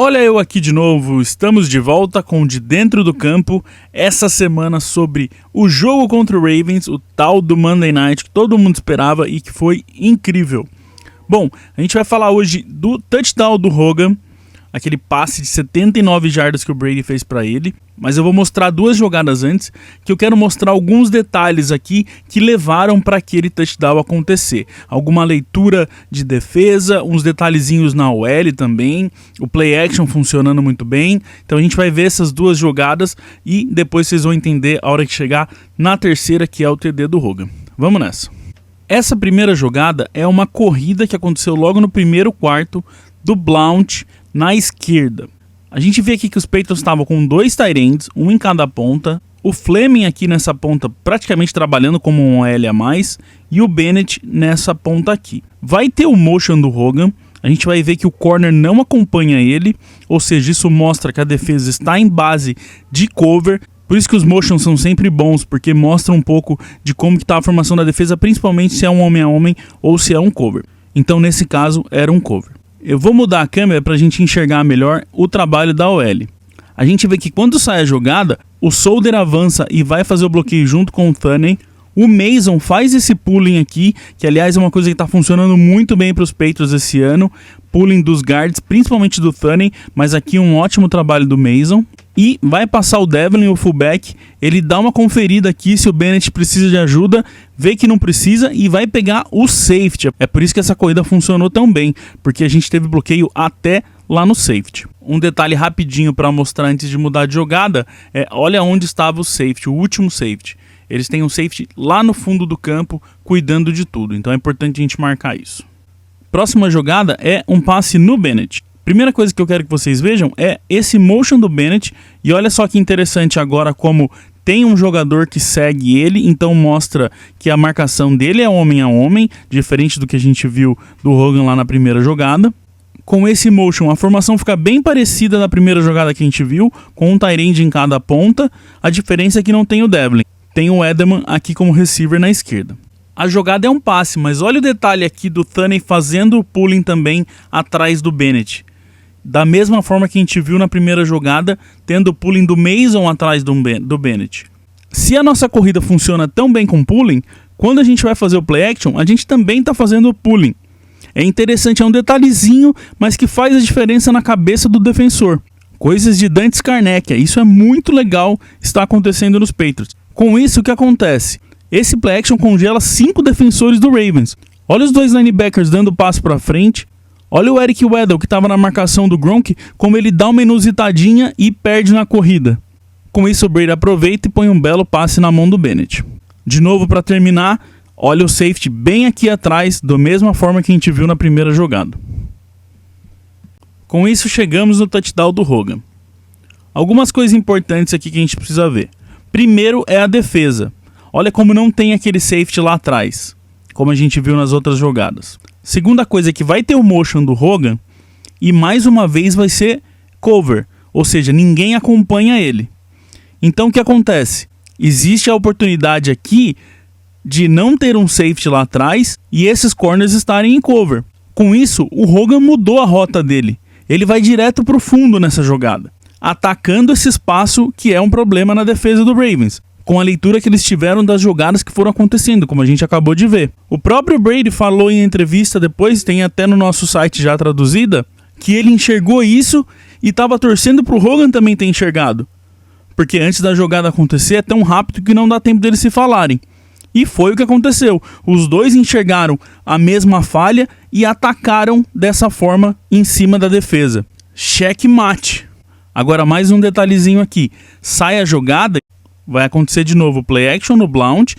Olha eu aqui de novo, estamos de volta com De Dentro do Campo, essa semana sobre o jogo contra o Ravens, o tal do Monday Night que todo mundo esperava e que foi incrível. Bom, a gente vai falar hoje do touchdown do Hogan, aquele passe de 79 jardas que o Brady fez para ele, mas eu vou mostrar duas jogadas antes, que eu quero mostrar alguns detalhes aqui que levaram para aquele touchdown acontecer. Alguma leitura de defesa, uns detalhezinhos na OL também, o play action funcionando muito bem. Então a gente vai ver essas duas jogadas e depois vocês vão entender a hora que chegar na terceira, que é o TD do Hogan. Vamos nessa. Essa primeira jogada é uma corrida que aconteceu logo no primeiro quarto do Blount na esquerda. A gente vê aqui que os Patriots estavam com dois tight ends, um em cada ponta, o Fleming aqui nessa ponta praticamente trabalhando como um OL a mais, e o Bennett nessa ponta aqui. Vai ter o motion do Hogan, a gente vai ver que o corner não acompanha ele, ou seja, isso mostra que a defesa está em base de cover. Por isso que os motions são sempre bons, porque mostram um pouco de como está a formação da defesa, principalmente se é um homem a homem ou se é um cover. Então nesse caso era um cover. Eu vou mudar a câmera para a gente enxergar melhor o trabalho da OL. A gente vê que quando sai a jogada, o Solder avança e vai fazer o bloqueio junto com o Thunney. O Mason faz esse pulling aqui, que aliás é uma coisa que está funcionando muito bem para os Patriots esse ano. Pulling dos guards, principalmente do Thunney, mas aqui um ótimo trabalho do Mason. E vai passar o Devlin, o fullback, ele dá uma conferida aqui se o Bennett precisa de ajuda, vê que não precisa e vai pegar o safety. É por isso que essa corrida funcionou tão bem, porque a gente teve bloqueio até lá no safety. Um detalhe rapidinho para mostrar antes de mudar de jogada, olha onde estava o safety, o último safety. Eles têm um safety lá no fundo do campo, cuidando de tudo, então é importante a gente marcar isso. Próxima jogada é um passe no Bennett. Primeira coisa que eu quero que vocês vejam é esse motion do Bennett, e olha só que interessante agora como tem um jogador que segue ele, então mostra que a marcação dele é homem a homem, diferente do que a gente viu do Hogan lá na primeira jogada. Com esse motion, a formação fica bem parecida da primeira jogada que a gente viu, com um tight end em cada ponta, a diferença é que não tem o Devlin, tem o Edelman aqui como receiver na esquerda. A jogada é um passe, mas olha o detalhe aqui do Thunney fazendo o pulling também atrás do Bennett. Da mesma forma que a gente viu na primeira jogada, tendo o pulling do Mason atrás do Bennett. Se a nossa corrida funciona tão bem com pulling, quando a gente vai fazer o play action, a gente também está fazendo o pulling. É interessante, é um detalhezinho, mas que faz a diferença na cabeça do defensor. Coisas de Dante Scarnecchia, isso é muito legal, está acontecendo nos Patriots. Com isso, o que acontece? Esse play action congela 5 defensores do Ravens. Olha os dois linebackers dando passo para frente. Olha o Eric Weddle, que estava na marcação do Gronk, como ele dá uma inusitadinha e perde na corrida. Com isso, o Brady aproveita e põe um belo passe na mão do Bennett. De novo, para terminar, olha o safety bem aqui atrás, da mesma forma que a gente viu na primeira jogada. Com isso, chegamos no touchdown do Hogan. Algumas coisas importantes aqui que a gente precisa ver. Primeiro é a defesa. Olha como não tem aquele safety lá atrás, como a gente viu nas outras jogadas. Segunda coisa é que vai ter o motion do Hogan e mais uma vez vai ser cover, ou seja, ninguém acompanha ele. Então o que acontece? Existe a oportunidade aqui de não ter um safety lá atrás e esses corners estarem em cover. Com isso, o Hogan mudou a rota dele. Ele vai direto para o fundo nessa jogada, atacando esse espaço que é um problema na defesa do Ravens, com a leitura que eles tiveram das jogadas que foram acontecendo, como a gente acabou de ver. O próprio Brady falou em entrevista depois, tem até no nosso site já traduzida, que ele enxergou isso e estava torcendo para o Hogan também ter enxergado. Porque antes da jogada acontecer é tão rápido que não dá tempo deles se falarem. E foi o que aconteceu. Os dois enxergaram a mesma falha e atacaram dessa forma em cima da defesa. Checkmate. Agora mais um detalhezinho aqui. Sai a jogada, vai acontecer de novo o play action no Blount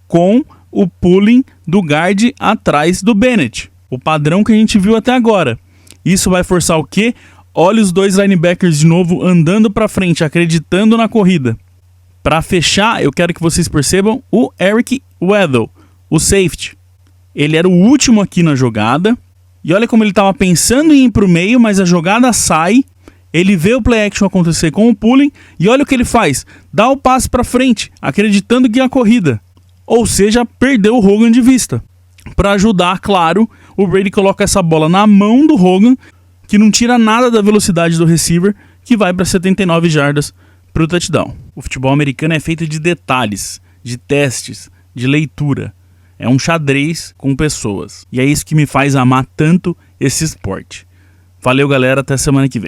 com o pulling do guard atrás do Bennett. O padrão que a gente viu até agora. Isso vai forçar o quê? Olha os dois linebackers de novo andando para frente, acreditando na corrida. Para fechar, eu quero que vocês percebam o Eric Weddle, o safety. Ele era o último aqui na jogada. E olha como ele estava pensando em ir para o meio, mas a jogada sai. Ele vê o play action acontecer com o pulling e olha o que ele faz. Dá o passe para frente, acreditando que é a corrida. Ou seja, perdeu o Hogan de vista. Para ajudar, claro, o Brady coloca essa bola na mão do Hogan, que não tira nada da velocidade do receiver, que vai para 79 jardas para o touchdown. O futebol americano é feito de detalhes, de testes, de leitura. É um xadrez com pessoas. E é isso que me faz amar tanto esse esporte. Valeu, galera. Até semana que vem.